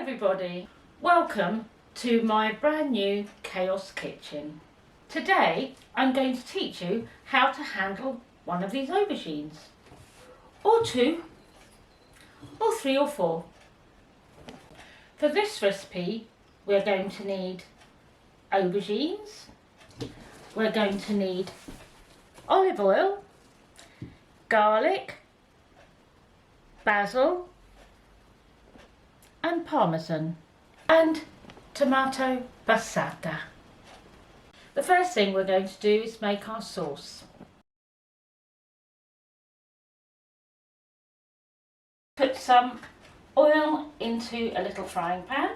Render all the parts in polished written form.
everybody, welcome to my brand new chaos kitchen. Today I'm going to teach you how to handle one of these aubergines, or two, or three or four. For this recipe we're going to need aubergines, we're going to need olive oil, garlic, basil and parmesan, and tomato passata. The first thing we're going to do is make our sauce. Put some oil into a little frying pan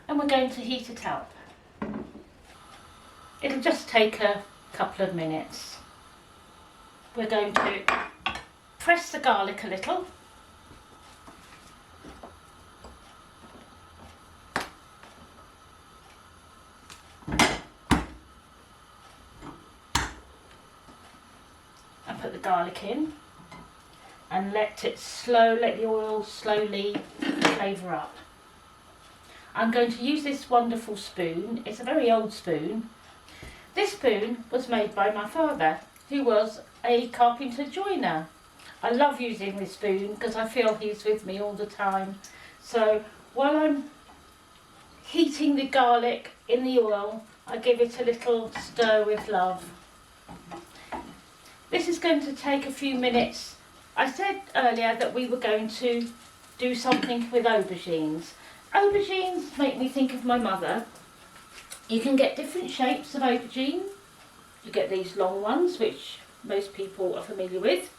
and we're going to heat it up. It'll just take a couple of minutes. We're going to press the garlic a little. And put the garlic in and let the oil slowly flavour up. I'm going to use this wonderful spoon. It's a very old spoon. This spoon was made by my father, who was a carpenter joiner. I love using this spoon because I feel he's with me all the time. So while I'm heating the garlic in the oil, I give it a little stir with love. This is going to take a few minutes. I said earlier that we were going to do something with aubergines. Aubergines make me think of my mother. You can get different shapes of aubergine. You get these long ones, which most people are familiar with.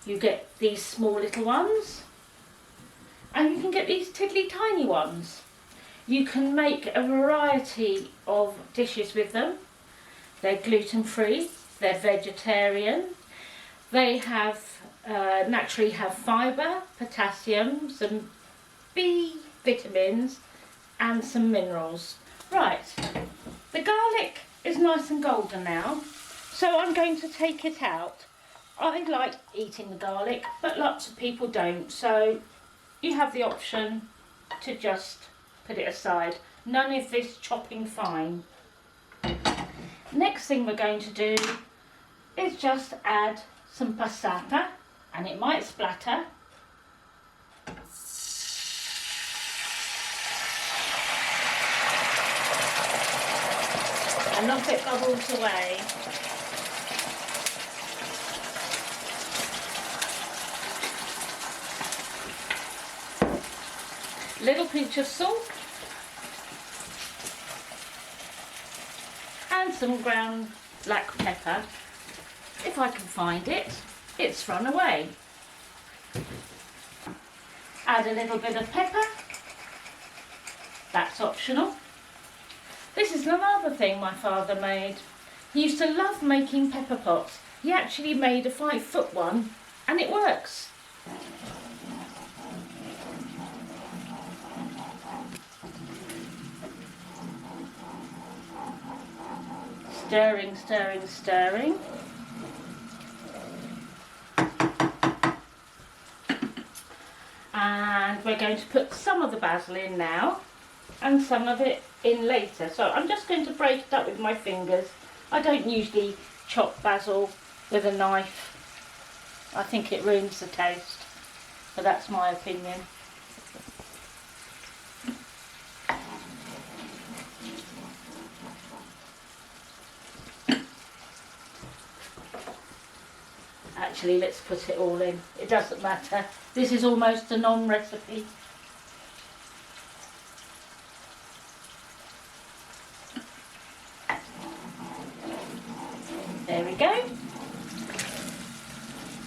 You get these small little ones. And you can get these tiddly tiny ones. You can make a variety of dishes with them. They're gluten-free. They're vegetarian. They have naturally have fibre, potassium, some B vitamins and some minerals. Right, the garlic is nice and golden now, so I'm going to take it out. I like eating the garlic, but lots of people don't, so you have the option to just put it aside. None of this chopping fine. Next thing we're going to do is just add some passata, and it might splatter. Enough it bubbles away. Little pinch of salt and some ground black pepper. If I can find it, it's run away. Add a little bit of pepper. That's optional. This is another thing my father made. He used to love making pepper pots. He actually made a 5-foot one and it works. Stirring, stirring, stirring. And we're going to put some of the basil in now and some of it in later. So I'm just going to break it up with my fingers. I don't usually chop basil with a knife. I think it ruins the taste, but that's my opinion. Actually, let's put it all in. It doesn't matter. This is almost a non-recipe. There we go.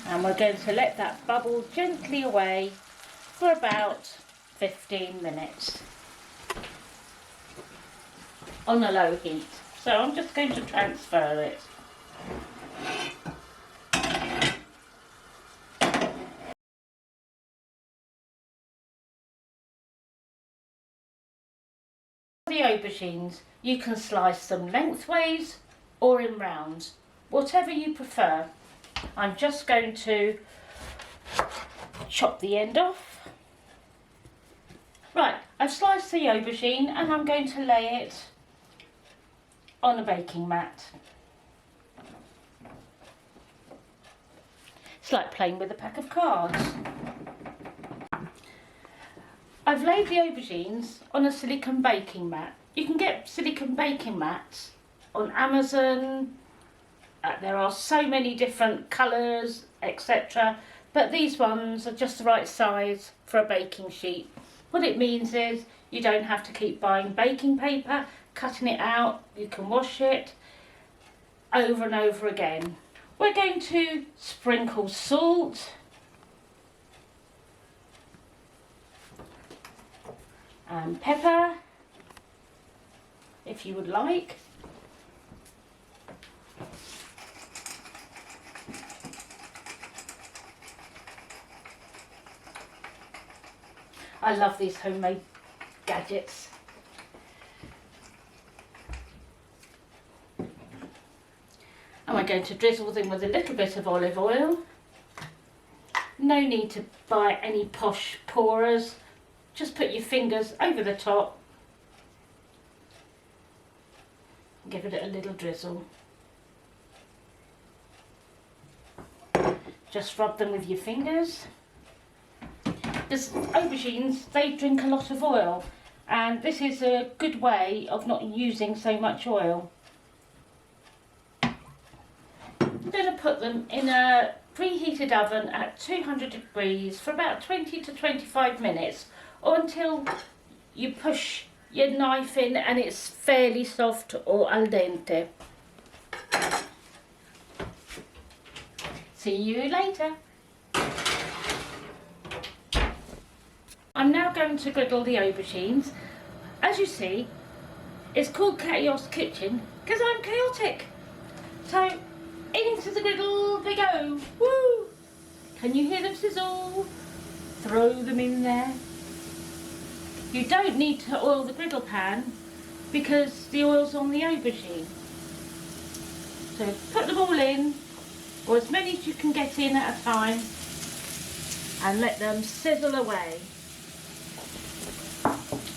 And we're going to let that bubble gently away for about 15 minutes on a low heat. So I'm just going to transfer it. The aubergines, you can slice them lengthways or in rounds, whatever you prefer. I'm just going to chop the end off. Right, I've sliced the aubergine and I'm going to lay it on a baking mat. It's like playing with a pack of cards. I've laid the aubergines on a silicone baking mat. You can get silicone baking mats on Amazon. There are so many different colours, etc. But these ones are just the right size for a baking sheet. What it means is you don't have to keep buying baking paper, cutting it out. You can wash it over and over again. We're going to sprinkle salt and pepper, if you would like. I love these homemade gadgets. And we're going to drizzle them with a little bit of olive oil. No need to buy any posh pourers. Just put your fingers over the top. Give it a little drizzle. Just rub them with your fingers. Because aubergines, they drink a lot of oil, and this is a good way of not using so much oil. I'm going to put them in a preheated oven at 200 degrees for about 20 to 25 minutes, or until you push your knife in and it's fairly soft or al dente. See you later. I'm now going to griddle the aubergines. As you see, it's called Chaos Kitchen because I'm chaotic. So, into the griddle they go. Woo! Can you hear them sizzle? Throw them in there. You don't need to oil the griddle pan because the oil's on the aubergine. So put them all in, or as many as you can get in at a time, and let them sizzle away.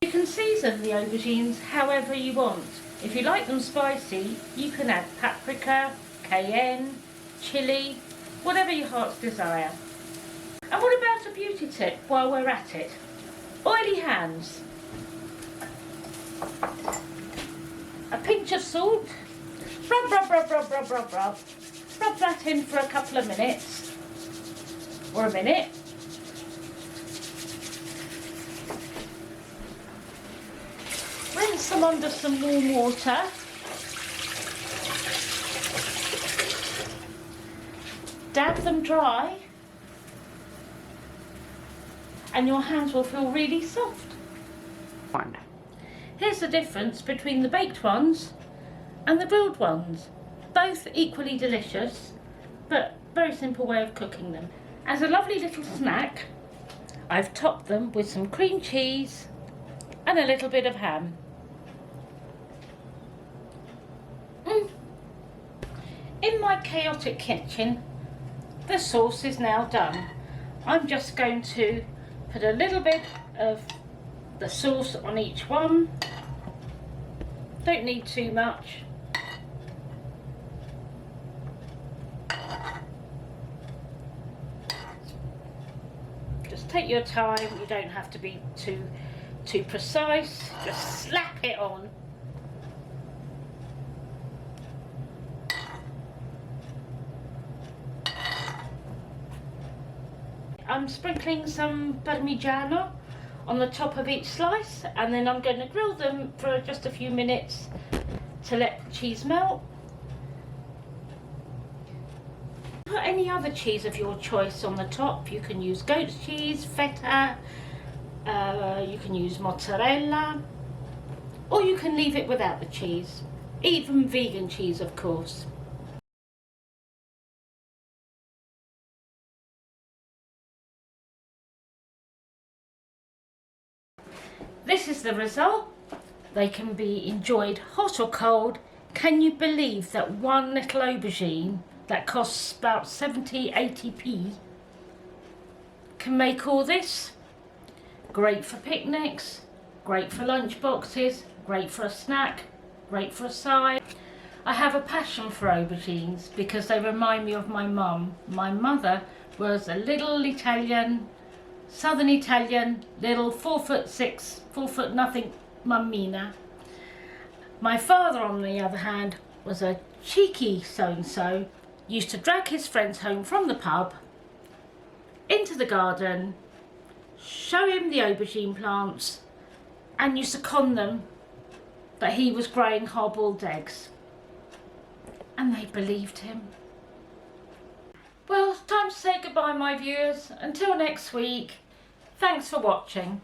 You can season the aubergines however you want. If you like them spicy, you can add paprika, cayenne, chilli, whatever your heart's desire. And what about a beauty tip while we're at it? Oily hands. A pinch of salt. Rub, rub, rub, rub, rub, rub, rub. Rub that in for a couple of minutes. Or a minute. Rinse them under some warm water. Dab them dry. And your hands will feel really soft. Here's the difference between the baked ones and the grilled ones. Both equally delicious, but very simple way of cooking them. As a lovely little snack, I've topped them with some cream cheese and a little bit of ham. In my chaotic kitchen, the sauce is now done. I'm just going to put a little bit of the sauce on each one. Don't need too much. Just take your time, you don't have to be too precise, just slap it on. I'm sprinkling some parmigiano on the top of each slice, and then I'm going to grill them for just a few minutes to let the cheese melt. Put any other cheese of your choice on the top. You can use goat's cheese, feta, you can use mozzarella, or you can leave it without the cheese, even vegan cheese of course. This is the result. They can be enjoyed hot or cold. Can you believe that one little aubergine that costs about 70-80p can make all this? Great for picnics, great for lunch boxes, great for a snack, great for a side. I have a passion for aubergines because they remind me of my mum. My mother was a little Italian, southern Italian, little 4'6", 4' nothing mummina. My father, on the other hand, was a cheeky so-and-so, used to drag his friends home from the pub, into the garden, show him the aubergine plants, and used to con them that he was growing hard-boiled eggs. And they believed him. Well, it's time to say goodbye, my viewers. Until next week, thanks for watching.